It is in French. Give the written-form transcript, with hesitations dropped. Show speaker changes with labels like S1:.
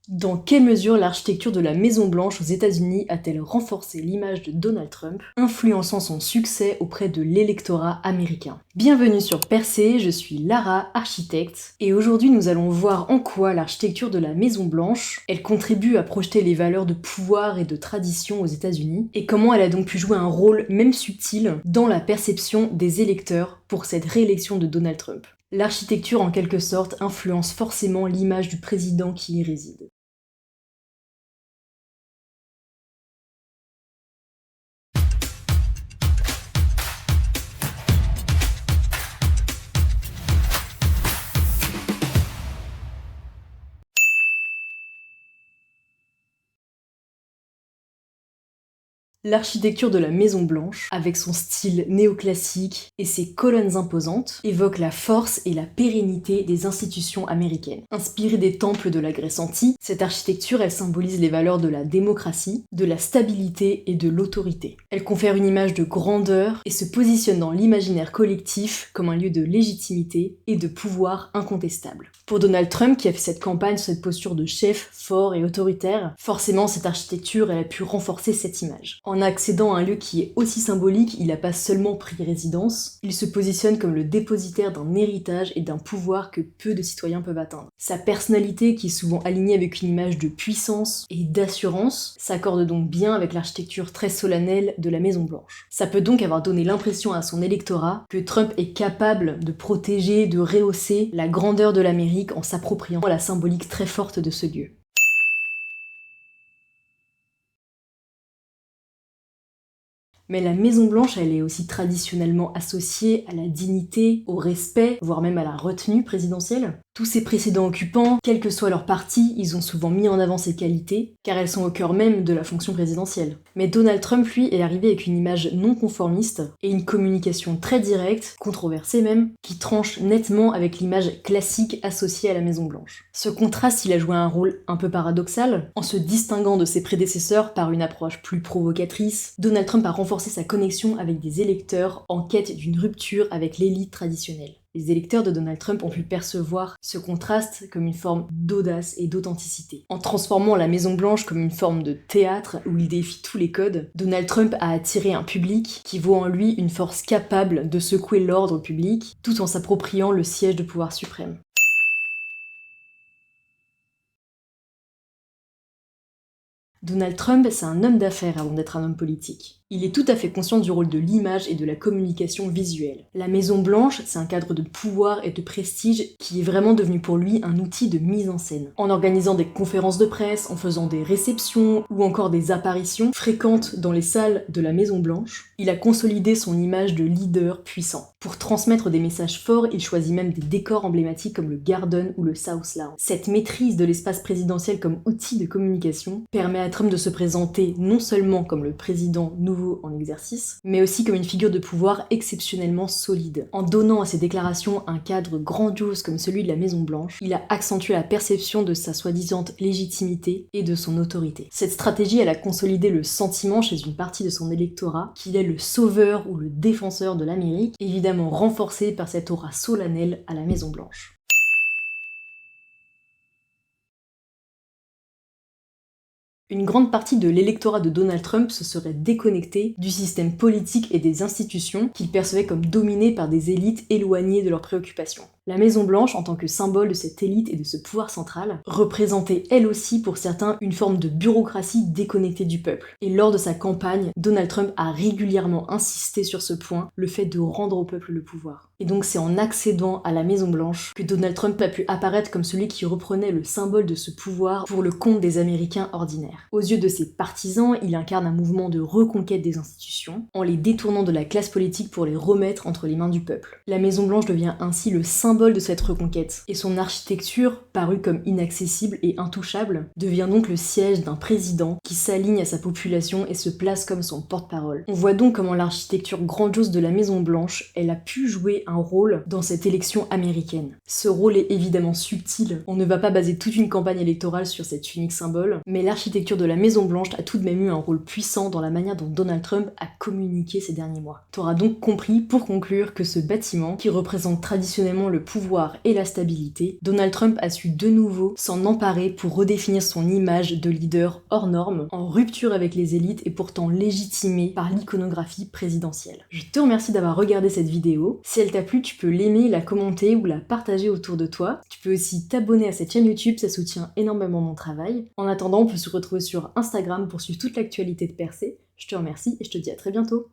S1: Dans quelle mesure l'architecture de la Maison Blanche aux États-Unis a-t-elle renforcé l'image de Donald Trump, influençant son succès auprès de l'électorat américain? Bienvenue sur Percé, je suis Lara, architecte, et aujourd'hui nous allons voir en quoi l'architecture de la Maison Blanche, elle contribue à projeter les valeurs de pouvoir et de tradition aux États-Unis, et comment elle a donc pu jouer un rôle, même subtil, dans la perception des électeurs pour cette réélection de Donald Trump. L'architecture, en quelque sorte, influence forcément l'image du président qui y réside. L'architecture de la Maison Blanche, avec son style néoclassique et ses colonnes imposantes, évoque la force et la pérennité des institutions américaines. Inspirée des temples de la Grèce antique, cette architecture, elle symbolise les valeurs de la démocratie, de la stabilité et de l'autorité. Elle confère une image de grandeur et se positionne dans l'imaginaire collectif comme un lieu de légitimité et de pouvoir incontestable. Pour Donald Trump, qui a fait cette campagne sur cette posture de chef fort et autoritaire, forcément cette architecture, elle a pu renforcer cette image. En accédant à un lieu qui est aussi symbolique, il n'a pas seulement pris résidence, il se positionne comme le dépositaire d'un héritage et d'un pouvoir que peu de citoyens peuvent atteindre. Sa personnalité, qui est souvent alignée avec une image de puissance et d'assurance, s'accorde donc bien avec l'architecture très solennelle de la Maison Blanche. Ça peut donc avoir donné l'impression à son électorat que Trump est capable de protéger, de rehausser la grandeur de l'Amérique en s'appropriant la symbolique très forte de ce lieu. Mais la Maison Blanche, elle est aussi traditionnellement associée à la dignité, au respect, voire même à la retenue présidentielle. Tous ces précédents occupants, quel que soit leur parti, ils ont souvent mis en avant ces qualités, car elles sont au cœur même de la fonction présidentielle. Mais Donald Trump, lui, est arrivé avec une image non conformiste et une communication très directe, controversée même, qui tranche nettement avec l'image classique associée à la Maison Blanche. Ce contraste, il a joué un rôle un peu paradoxal. En se distinguant de ses prédécesseurs par une approche plus provocatrice, Donald Trump a renforcé sa connexion avec des électeurs en quête d'une rupture avec l'élite traditionnelle. Les électeurs de Donald Trump ont pu percevoir ce contraste comme une forme d'audace et d'authenticité. En transformant la Maison Blanche comme une forme de théâtre où il défie tous les codes, Donald Trump a attiré un public qui voit en lui une force capable de secouer l'ordre public tout en s'appropriant le siège de pouvoir suprême. Donald Trump, c'est un homme d'affaires avant d'être un homme politique. Il est tout à fait conscient du rôle de l'image et de la communication visuelle. La Maison Blanche, c'est un cadre de pouvoir et de prestige qui est vraiment devenu pour lui un outil de mise en scène. En organisant des conférences de presse, en faisant des réceptions ou encore des apparitions fréquentes dans les salles de la Maison Blanche, il a consolidé son image de leader puissant. Pour transmettre des messages forts, il choisit même des décors emblématiques comme le Garden ou le South Lawn. Cette maîtrise de l'espace présidentiel comme outil de communication permet à Trump de se présenter non seulement comme le président nouveau en exercice, mais aussi comme une figure de pouvoir exceptionnellement solide. En donnant à ses déclarations un cadre grandiose comme celui de la Maison Blanche, il a accentué la perception de sa soi-disant légitimité et de son autorité. Cette stratégie, elle a consolidé le sentiment chez une partie de son électorat qu'il est le sauveur ou le défenseur de l'Amérique, évidemment renforcé par cette aura solennelle à la Maison Blanche. Une grande partie de l'électorat de Donald Trump se serait déconnecté du système politique et des institutions qu'il percevait comme dominées par des élites éloignées de leurs préoccupations. La Maison Blanche, en tant que symbole de cette élite et de ce pouvoir central, représentait elle aussi pour certains une forme de bureaucratie déconnectée du peuple. Et lors de sa campagne, Donald Trump a régulièrement insisté sur ce point, le fait de rendre au peuple le pouvoir. Et donc c'est en accédant à la Maison Blanche que Donald Trump a pu apparaître comme celui qui reprenait le symbole de ce pouvoir pour le compte des Américains ordinaires. Aux yeux de ses partisans, il incarne un mouvement de reconquête des institutions, en les détournant de la classe politique pour les remettre entre les mains du peuple. La Maison Blanche devient ainsi le symbole de cette reconquête, et son architecture, parue comme inaccessible et intouchable, devient donc le siège d'un président qui s'aligne à sa population et se place comme son porte-parole. On voit donc comment l'architecture grandiose de la Maison Blanche, elle a pu jouer un rôle dans cette élection américaine. Ce rôle est évidemment subtil, on ne va pas baser toute une campagne électorale sur cet unique symbole, mais l'architecture de la Maison Blanche a tout de même eu un rôle puissant dans la manière dont Donald Trump a communiqué ces derniers mois. T'auras donc compris, pour conclure, que ce bâtiment, qui représente traditionnellement le pouvoir et la stabilité, Donald Trump a su de nouveau s'en emparer pour redéfinir son image de leader hors norme, en rupture avec les élites et pourtant légitimé par l'iconographie présidentielle. Je te remercie d'avoir regardé cette vidéo. Si elle t'a plu, tu peux l'aimer, la commenter ou la partager autour de toi. Tu peux aussi t'abonner à cette chaîne YouTube, ça soutient énormément mon travail. En attendant, on peut se retrouver sur Instagram pour suivre toute l'actualité de Percé. Je te remercie et je te dis à très bientôt.